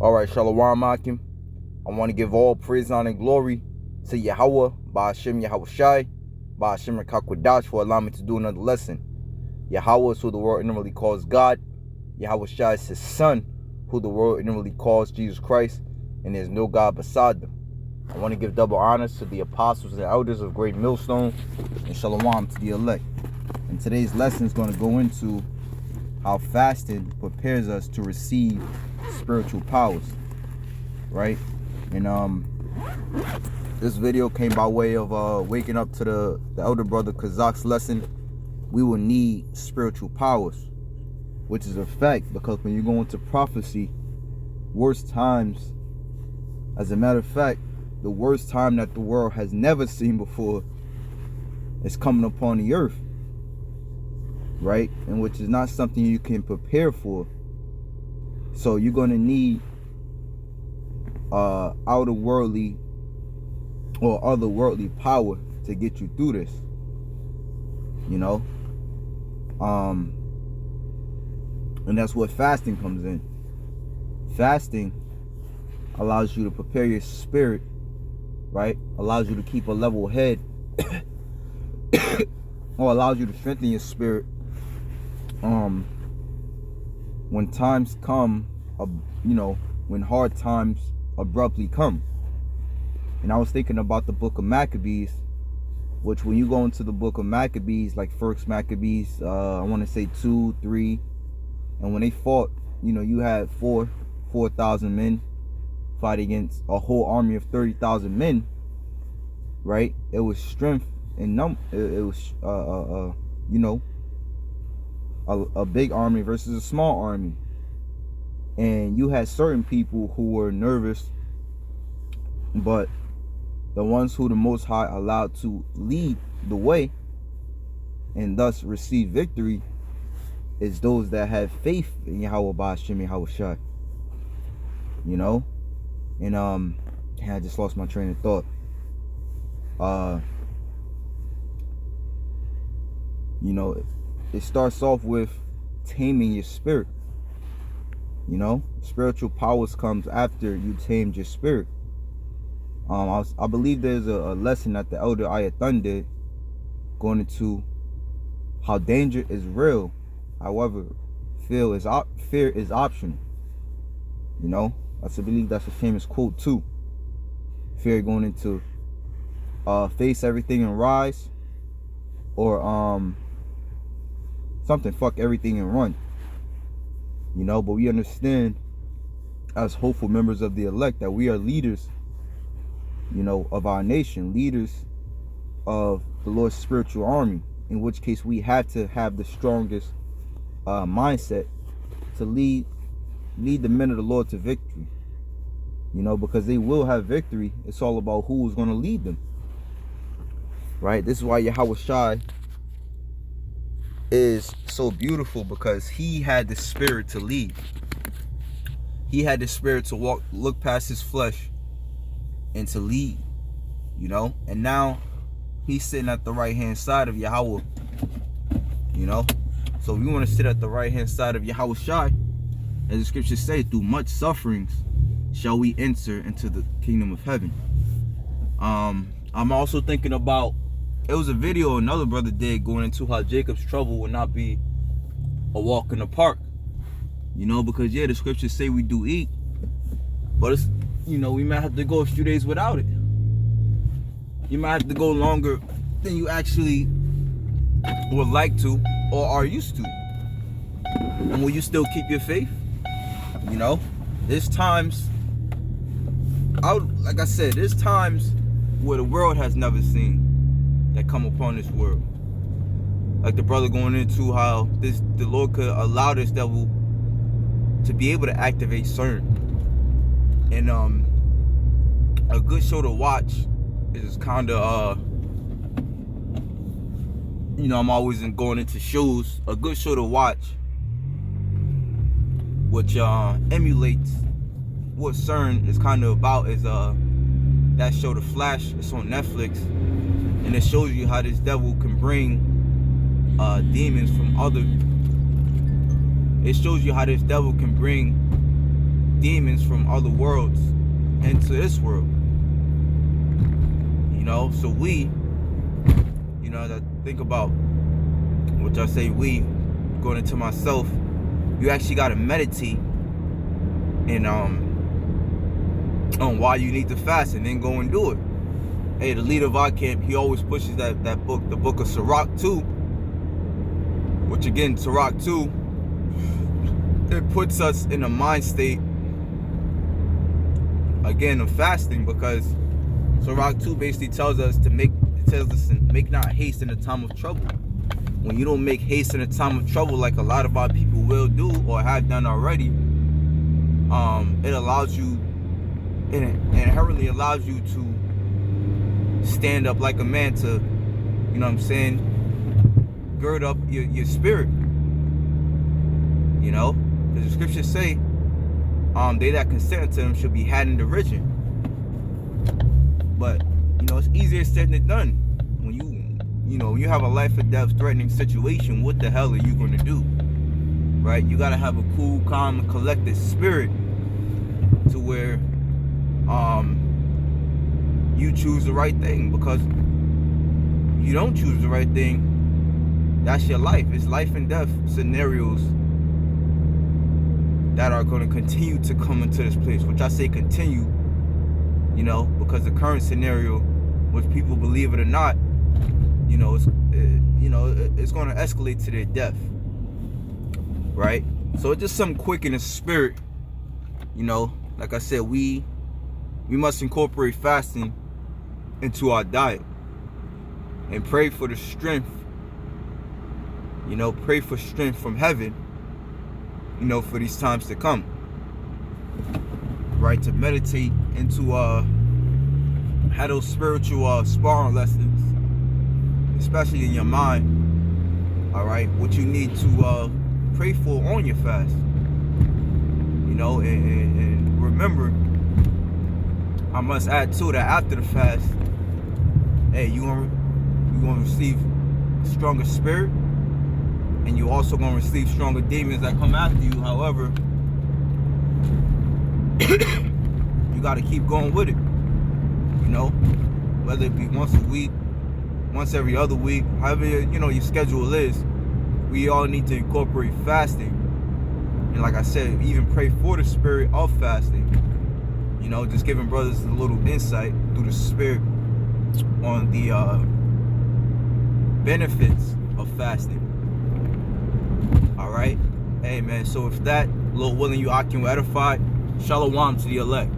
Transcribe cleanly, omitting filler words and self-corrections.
Alright, Shalom Akim. I want to give all praise, honor, and glory to Yahweh, Ba'ashem Yahweh Shai, Ba'ashem Rakakwadash, for allowing me to do another lesson. Yahweh is who the world normally calls God. Yahweh Shai is his son, who the world normally calls Jesus Christ, and there's no God beside them. I want to give double honors to the apostles and elders of Great Millstone, and Shalom to the elect. And today's lesson is going to go into how fasting prepares us to receive spiritual powers, right? And this video came by way of waking up to the elder brother Kazak's lesson. We will need spiritual powers, which is a fact, because when you go into prophecy, worst times, as a matter of fact, the worst time that the world has never seen before is coming upon the earth, right? And which is not something you can prepare for. So you're going to need outer worldly or otherworldly power to get you through this, you know. And that's what fasting comes in. Fasting allows you to prepare your spirit, right? Allows you to keep a level head or allows you to strengthen your spirit when times come, when hard times abruptly come. And I was thinking about the book of Maccabees, which when you go into the book of Maccabees, like first Maccabees, I want to say 2, 3, and when they fought, you had 4,000 men fight against a whole army of 30,000 men, right? It was strength and it was a big army versus a small army. And you had certain people who were nervous, but the ones who the Most High allowed to lead the way and thus receive victory is those that have faith in Yahweh Ba'ashem Yahweh Shai. And I just lost my train of thought. It starts off with taming your spirit. Spiritual powers comes after you tamed your spirit. I believe there's a lesson that the elder Ayathan did going into how danger is real. However, fear is optional. I believe that's a famous quote too. Fear going into face everything and rise, or something fuck everything and run. But we understand as hopeful members of the elect that we are leaders, of our nation, leaders of the Lord's spiritual army, in which case we have to have the strongest mindset to lead the men of the Lord to victory, because they will have victory. It's all about who is going to lead them, right? This is why Yahweh Shai is so beautiful, because he had the spirit to lead. He had the spirit to look past his flesh and to lead, and now he's sitting at the right hand side of Yahweh, so we want to sit at the right hand side of Yahweh Shai, as the scriptures say, through much sufferings shall we enter into the kingdom of heaven. I'm also thinking about, it was a video another brother did going into how Jacob's trouble would not be a walk in the park, because the scriptures say we do eat, but it's, we might have to go a few days without it. You might have to go longer than you actually would like to or are used to. And will you still keep your faith? There's times, like I said, there's times where the world has never seen that come upon this world. Like the brother going into how the Lord could allow this devil to be able to activate CERN. And a good show to watch is kind of I'm always going into shows. A good show to watch, which emulates what CERN is kind of about, is that show The Flash. It's on Netflix, and it shows you how this devil can bring demons from other. It shows you how this devil can bring demons from other worlds into this world. So we, that think about, which I say we, going into myself, you actually got to meditate and on why you need to fast, and then go and do it. Hey, the leader of our camp, he always pushes that book, the book of Sirach 2, which again, Sirach 2, it puts us in a mind state, again, of fasting, because Sirach 2 basically tells us to make not haste in the time of trouble. When you don't make haste in the time of trouble, like a lot of our people will do or have done already, it allows you, it inherently allows you to stand up like a man to, gird up your spirit. Because the scriptures say, they that consent to them should be had in derision. But it's easier said than done. When you have a life or death threatening situation, what the hell are you going to do? Right? You got to have a cool, calm, and collected spirit to where you choose the right thing. Because you don't choose the right thing, that's your life. It's life and death scenarios that are going to continue to come into this place, which I say continue, because the current scenario, which people believe it or not, it's going to escalate to their death, right? So it's just something quick in the spirit, like I said, we must incorporate fasting into our diet and pray for the strength, pray for strength from heaven, for these times to come, right? To meditate into have those spiritual sparring lessons, especially in your mind, all right? What you need to pray for on your fast, and remember, I must add too that after the fast, hey, you gonna receive a stronger spirit, and you also gonna receive stronger demons that come after you. However, you gotta keep going with it. Whether it be once a week, once every other week, however your schedule is, we all need to incorporate fasting. And like I said, even pray for the spirit of fasting. Just giving brothers a little insight through the spirit on the benefits of fasting. All right, hey man. So if that, Lord willing, you are edified. Shalom to the elect.